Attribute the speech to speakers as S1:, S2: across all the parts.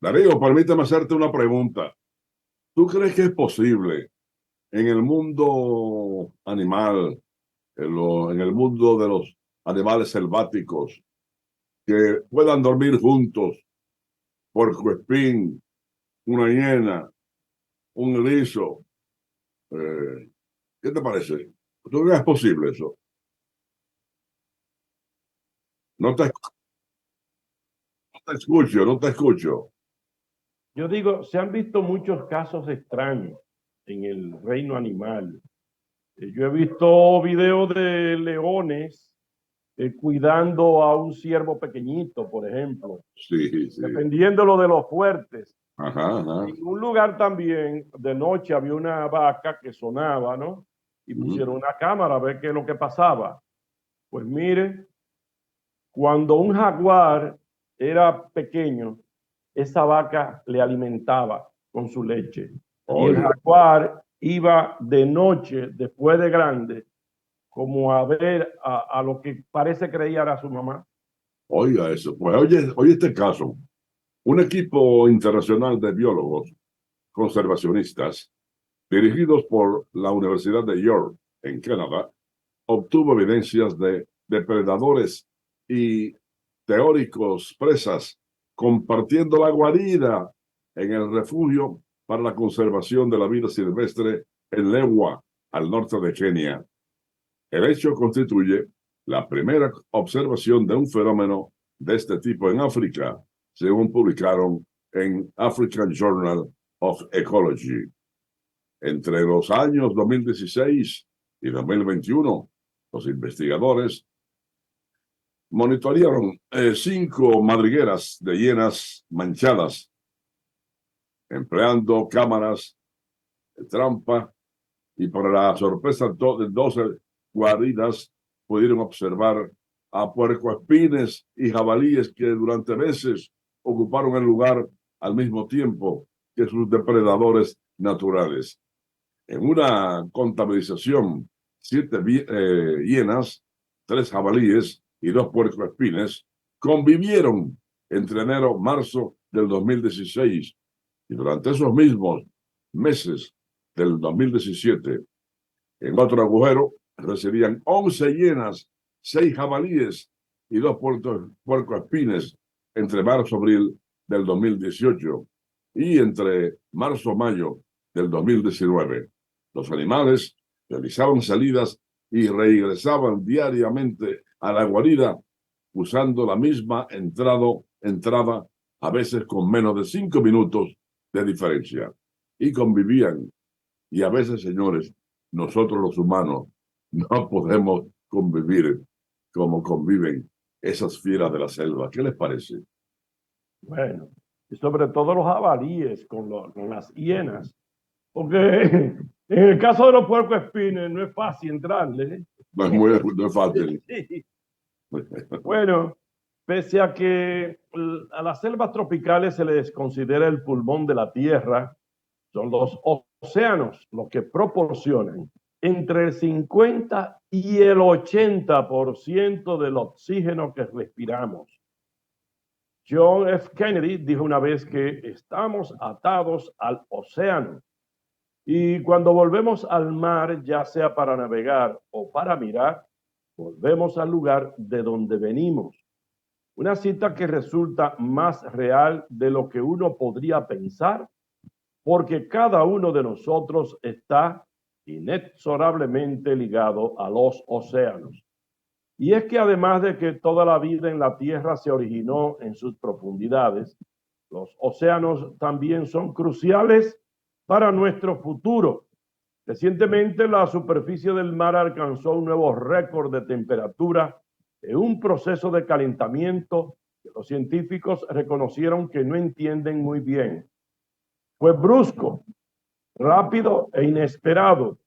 S1: Darío, permíteme hacerte una pregunta. ¿Tú crees que es posible en el mundo animal, en el mundo de los animales selváticos, que puedan dormir juntos, puercoespín, una hiena, un erizo? Eh, ¿Qué te parece? ¿Tú crees que es posible eso? No te, no te escucho, no te escucho.
S2: Yo digo, se han visto muchos casos extraños en el reino animal. Yo he visto videos de leones cuidando a un ciervo pequeñito, por ejemplo,
S1: Sí, sí.
S2: defendiéndolo de los fuertes.
S1: Ajá, ajá.
S2: En un lugar también, de noche, había una vaca que sonaba, ¿no? Y
S1: Ujú.
S2: pusieron una cámara a ver qué es lo que pasaba. Pues mire, cuando un jaguar era pequeño, esa vaca le alimentaba con su leche. Y el
S1: Oye,
S2: jaguar iba de noche, después de grande, como a ver a lo que parece creía era su mamá.
S1: oiga eso. Pues oye este caso. Un equipo internacional de biólogos conservacionistas, dirigidos por la Universidad de York, en Canadá, obtuvo evidencias de depredadores y teóricos presas compartiendo la guarida en el refugio para la conservación de la vida silvestre en Lewa, al norte de Kenia. El hecho constituye la primera observación de un fenómeno de este tipo en África, según publicaron en African Journal of Ecology. Entre los años 2016 y 2021, los investigadores monitorearon 5 madrigueras de hienas manchadas, empleando cámaras de trampa, y para la sorpresa de 12 guaridas pudieron observar a puercoespines y jabalíes que durante meses ocuparon el lugar al mismo tiempo que sus depredadores naturales. En una contabilización, 7 hienas, 3 jabalíes y 2 puercoespines convivieron entre enero y marzo del 2016, y durante esos mismos meses del 2017, en otro agujero residían 11 hienas, 6 jabalíes y 2 puercoespines entre marzo y abril del 2018 y entre marzo y mayo del 2019. Los animales realizaban salidas y regresaban diariamente a la guarida usando la misma entrada, a veces con menos de 5 minutos de diferencia, y convivían. Y a veces, señores, nosotros los humanos no podemos convivir como conviven esas fieras de la selva. ¿Qué les parece?
S2: Bueno, y sobre todo los jabalíes con las hienas, porque en el caso de los puercoespines no es fácil entrarle.
S1: No es fácil.
S2: Sí. Bueno, pese a que a las selvas tropicales se les considera el pulmón de la Tierra, son los océanos los que proporcionan entre el 50 y el 80% del oxígeno que respiramos. John F. Kennedy dijo una vez que estamos atados al océano y cuando volvemos al mar, ya sea para navegar o para mirar, volvemos al lugar de donde venimos. Una cita que resulta más real de lo que uno podría pensar, porque cada uno de nosotros está inexorablemente ligado a los océanos. Y es que además de que toda la vida en la Tierra se originó en sus profundidades, los océanos también son cruciales para nuestro futuro. Recientemente la superficie del mar alcanzó un nuevo récord de temperatura en un proceso de calentamiento que los científicos reconocieron que no entienden muy bien. Fue brusco, rápido e inesperado,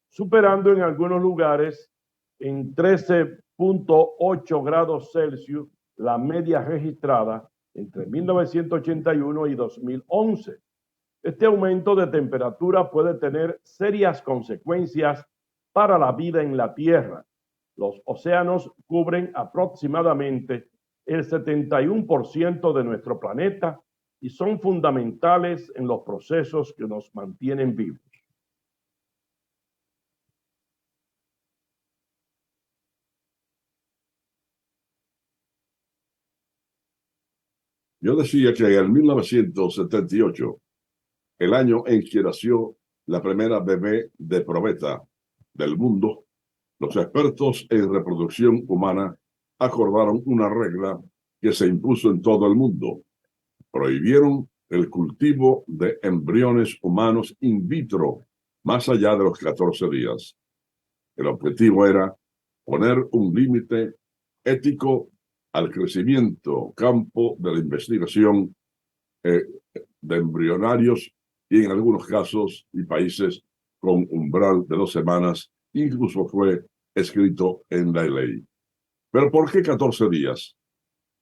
S2: superando en algunos lugares en 13,8 grados Celsius la media registrada entre 1981 y 2011. Este aumento de temperatura puede tener serias consecuencias para la vida en la Tierra. Los océanos cubren aproximadamente el 71% de nuestro planeta y son fundamentales en los procesos que nos mantienen vivos.
S1: Yo decía que en 1978, el año en que nació la primera bebé de probeta del mundo, los expertos en reproducción humana acordaron una regla que se impuso en todo el mundo. Prohibieron el cultivo de embriones humanos in vitro más allá de los 14 días. El objetivo era poner un límite ético al crecimiento campo de la investigación de embrionarios y en algunos casos y países con umbral de 2 semanas, incluso fue escrito en la ley. ¿Pero por qué 14 días?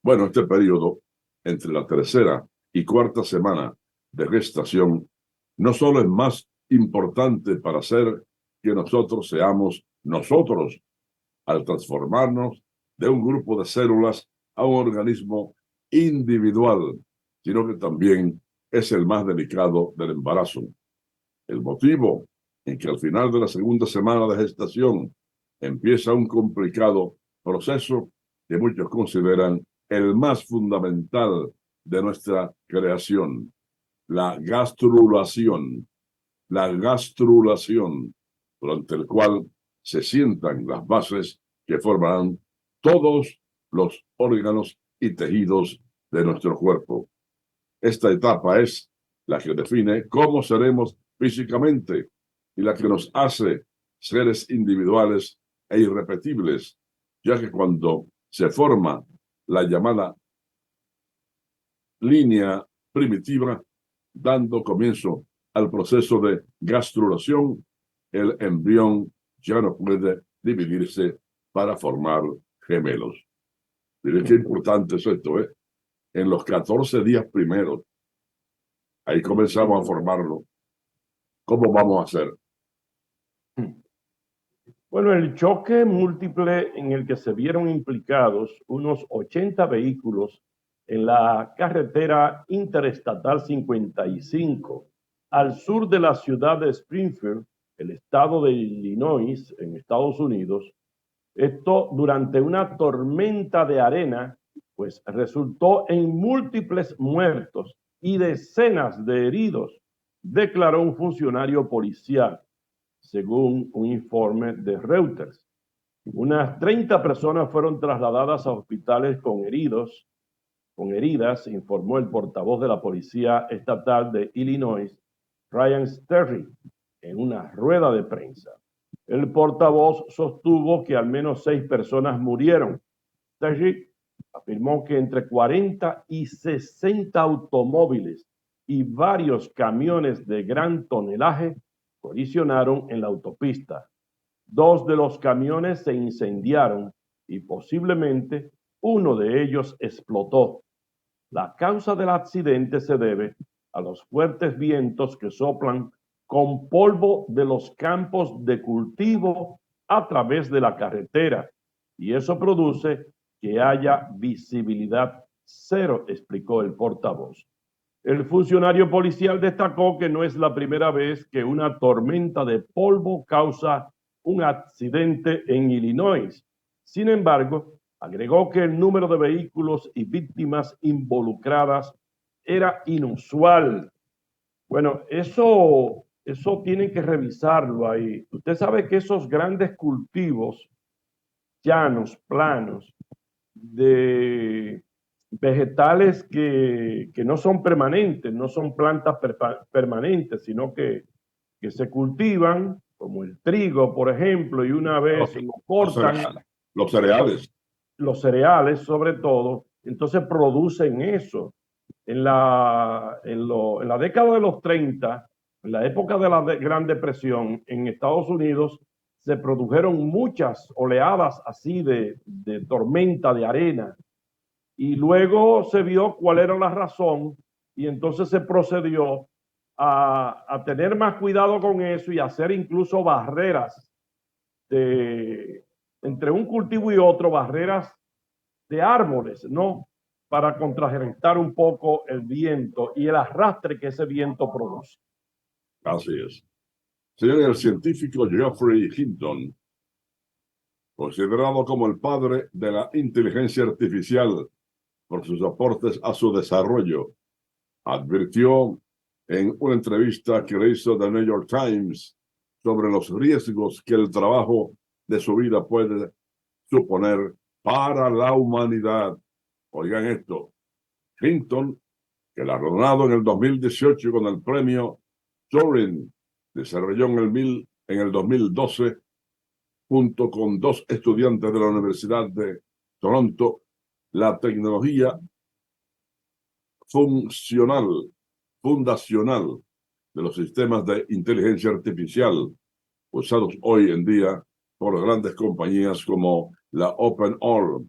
S1: Bueno, este periodo entre la tercera y cuarta semana de gestación no solo es más importante para hacer que nosotros seamos nosotros al transformarnos de un grupo de células a un organismo individual, sino que también es el más delicado del embarazo. El motivo en que al final de la segunda semana de gestación empieza un complicado proceso que muchos consideran el más fundamental de nuestra creación, la gastrulación. La gastrulación, durante el cual se sientan las bases que formarán todos los órganos y tejidos de nuestro cuerpo. Esta etapa es la que define cómo seremos físicamente y la que nos hace seres individuales e irrepetibles, ya que cuando se forma la llamada línea primitiva, dando comienzo al proceso de gastrulación, el embrión ya no puede dividirse para formar gemelos. Miren qué importante es esto, ¿eh? En los 14 días primeros, ahí comenzamos a formarlo. ¿Cómo vamos a hacer?
S2: Bueno, el choque múltiple en el que se vieron implicados unos 80 vehículos en la carretera interestatal 55 al sur de la ciudad de Springfield, el estado de Illinois, en Estados Unidos. Esto durante una tormenta de arena, pues resultó en múltiples muertos y decenas de heridos, declaró un funcionario policial, según un informe de Reuters. Unas 30 personas fueron trasladadas a hospitales con heridas, informó el portavoz de la Policía Estatal de Illinois, Ryan Sterry, en una rueda de prensa. El portavoz sostuvo que al menos 6 personas murieron. Sterry afirmó que entre 40 y 60 automóviles y varios camiones de gran tonelaje colisionaron en la autopista. 2 de los camiones se incendiaron y posiblemente uno de ellos explotó. La causa del accidente se debe a los fuertes vientos que soplan con polvo de los campos de cultivo a través de la carretera, y eso produce que haya visibilidad cero, explicó el portavoz. El funcionario policial destacó que no es la primera vez que una tormenta de polvo causa un accidente en Illinois. Sin embargo, agregó que el número de vehículos y víctimas involucradas era inusual. Bueno, eso tienen que revisarlo ahí. Usted sabe que esos grandes cultivos llanos, planos, de vegetales que no son permanentes, no son plantas permanentes, sino que se cultivan, como el trigo, por ejemplo, y una vez lo cortan.
S1: Los cereales.
S2: Los cereales, sobre todo, entonces producen eso. En la década de los 30, en la época de la Gran Depresión, en Estados Unidos se produjeron muchas oleadas así de tormenta de arena, y luego se vio cuál era la razón y entonces se procedió a tener más cuidado con eso y hacer incluso barreras entre un cultivo y otro, barreras de árboles, ¿no? para contrarrestar un poco el viento y el arrastre que ese viento produce.
S1: Así es. Señor, el científico Geoffrey Hinton, considerado como el padre de la inteligencia artificial por sus aportes a su desarrollo, advirtió en una entrevista que le hizo The New York Times sobre los riesgos que el trabajo de su vida puede suponer para la humanidad. Oigan esto, Hinton, galardonado en el 2018 con el premio Turing, desarrolló en el 2012 junto con dos estudiantes de la Universidad de Toronto la tecnología fundacional de los sistemas de inteligencia artificial usados hoy en día por grandes compañías como la OpenAI,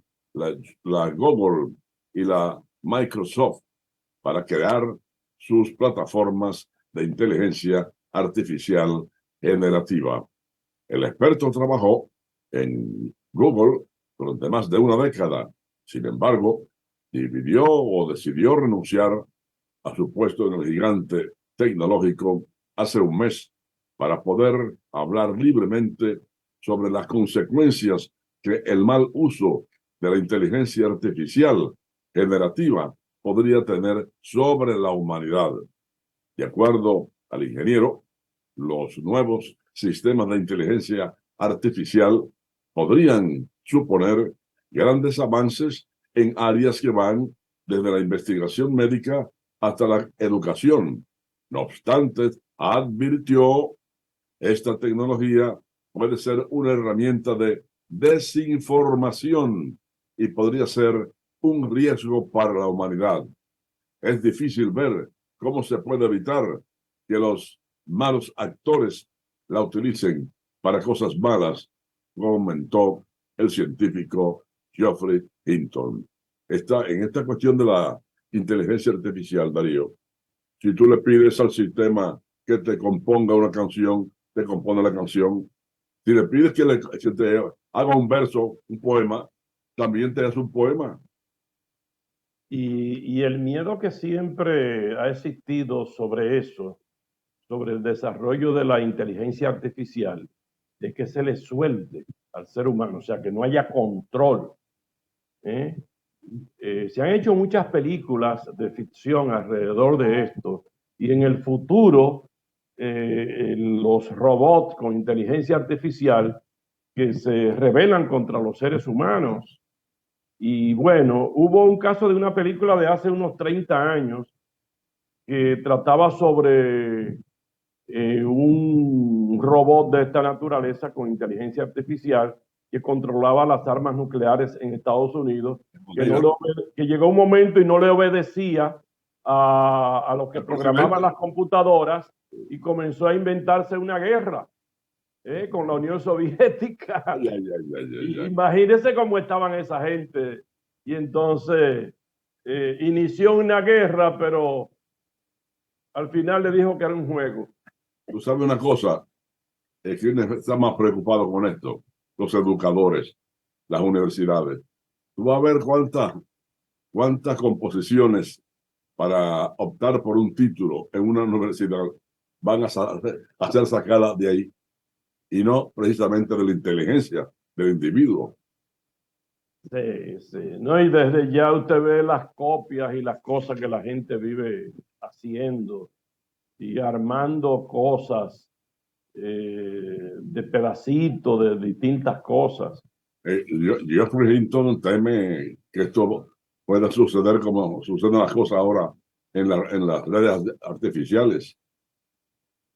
S1: la Google y la Microsoft para crear sus plataformas de inteligencia artificial generativa. El experto trabajó en Google durante más de una década. Sin embargo, decidió renunciar a su puesto en el gigante tecnológico hace un mes para poder hablar libremente sobre las consecuencias que el mal uso de la inteligencia artificial generativa podría tener sobre la humanidad. De acuerdo al ingeniero, los nuevos sistemas de inteligencia artificial podrían suponer grandes avances en áreas que van desde la investigación médica hasta la educación. No obstante, advirtió, esta tecnología puede ser una herramienta de desinformación y podría ser un riesgo para la humanidad. Es difícil ver cómo se puede evitar que los malos actores la utilicen para cosas malas, comentó el científico Geoffrey Hinton. En esta cuestión de la inteligencia artificial, Darío, si tú le pides al sistema que te componga una canción, te compone la canción. Si le pides que te haga un verso, un poema, también te hace un poema.
S2: Y el miedo que siempre ha existido sobre eso, sobre el desarrollo de la inteligencia artificial, es que se le suelte al ser humano, o sea, que no haya control. Se han hecho muchas películas de ficción alrededor de esto y en el futuro los robots con inteligencia artificial que se rebelan contra los seres humanos. Y bueno, hubo un caso de una película de hace unos 30 años que trataba sobre un robot de esta naturaleza con inteligencia artificial que controlaba las armas nucleares en Estados Unidos, que llegó un momento y no le obedecía a los que programaban las computadoras y comenzó a inventarse una guerra con la Unión Soviética. Imagínense cómo estaban esa gente. Y entonces inició una guerra, pero al final le dijo que era un juego.
S1: Tú sabes una cosa, ¿quién está más preocupado con esto? Los educadores, las universidades. Tú vas a ver cuántas composiciones para optar por un título en una universidad van a ser sacadas de ahí y no precisamente de la inteligencia del individuo.
S2: Sí, sí. No, y desde ya usted ve las copias y las cosas que la gente vive haciendo y armando cosas de pedacitos de distintas cosas.
S1: Geoffrey Hinton teme que esto pueda suceder como suceden las cosas ahora en las redes artificiales.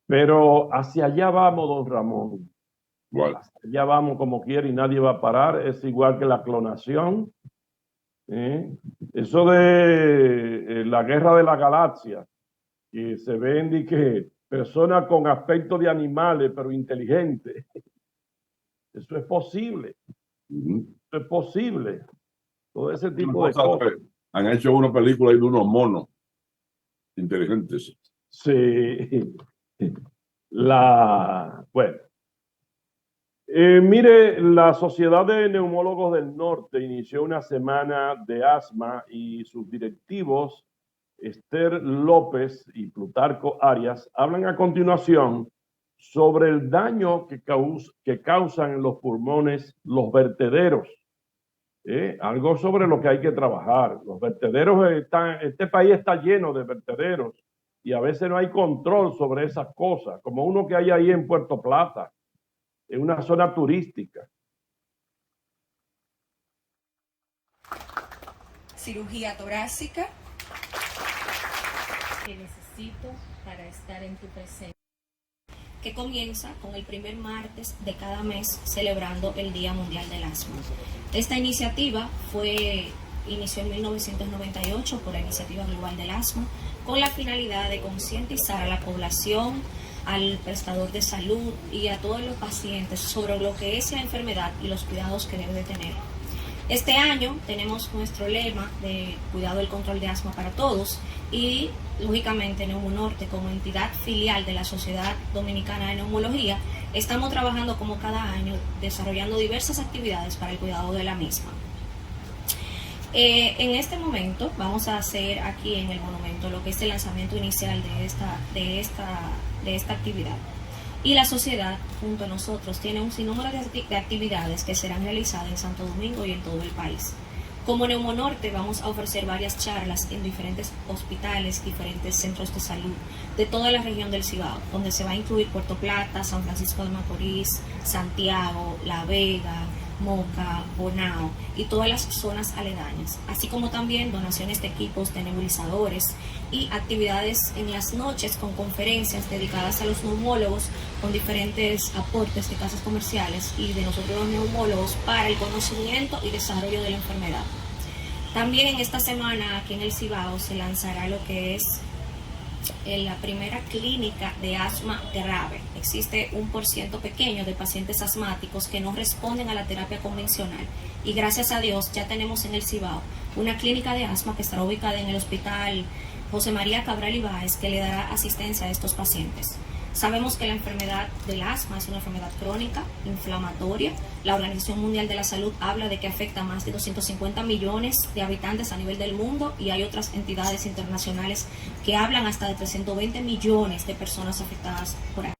S2: Pero hacia allá vamos, don Ramón.
S1: Bueno.
S2: Hacia allá vamos como quiera y nadie va a parar. Es igual que la clonación. Eso de la guerra de la galaxia, que se ven y que personas con aspecto de animales, pero inteligentes. Eso es posible. Eso es posible. Todo ese tipo de cosas.
S1: Han hecho una película ahí de unos monos inteligentes.
S2: Sí. Bueno. Mire, la Sociedad de Neumólogos del Norte inició una semana de asma y sus directivos, Esther López y Plutarco Arias, hablan a continuación sobre el daño que causan en los pulmones los vertederos. Algo sobre lo que hay que trabajar. Los vertederos este país está lleno de vertederos y a veces no hay control sobre esas cosas, como uno que hay ahí en Puerto Plata, en una zona turística.
S3: Cirugía torácica. Que necesito para estar en tu presencia. Que comienza con el primer martes de cada mes celebrando el Día Mundial del Asma. Esta iniciativa inició en 1998 por la Iniciativa Global del Asma con la finalidad de concientizar a la población, al prestador de salud y a todos los pacientes sobre lo que es la enfermedad y los cuidados que debe de tener. Este año tenemos nuestro lema de cuidado y control de asma para todos y, lógicamente, NeumoNorte, como entidad filial de la Sociedad Dominicana de Neumología, estamos trabajando como cada año desarrollando diversas actividades para el cuidado de la misma. En este momento vamos a hacer aquí en el monumento lo que es el lanzamiento inicial de esta actividad. Y la sociedad, junto a nosotros, tiene un sinnúmero de actividades que serán realizadas en Santo Domingo y en todo el país. Como NeumoNorte vamos a ofrecer varias charlas en diferentes hospitales, diferentes centros de salud de toda la región del Cibao, donde se va a incluir Puerto Plata, San Francisco de Macorís, Santiago, La Vega, Moca, Bonao y todas las zonas aledañas, así como también donaciones de equipos de nebulizadores y actividades en las noches con conferencias dedicadas a los neumólogos con diferentes aportes de casas comerciales y de nosotros los neumólogos para el conocimiento y desarrollo de la enfermedad. También en esta semana aquí en el Cibao se lanzará lo que es la primera clínica de asma grave. Existe un % pequeño de pacientes asmáticos que no responden a la terapia convencional y gracias a Dios ya tenemos en el Cibao una clínica de asma que estará ubicada en el Hospital José María Cabral Ibáez, que le dará asistencia a estos pacientes. Sabemos que la enfermedad del asma es una enfermedad crónica, inflamatoria. La Organización Mundial de la Salud habla de que afecta a más de 250 millones de habitantes a nivel del mundo y hay otras entidades internacionales que hablan hasta de 320 millones de personas afectadas por asma.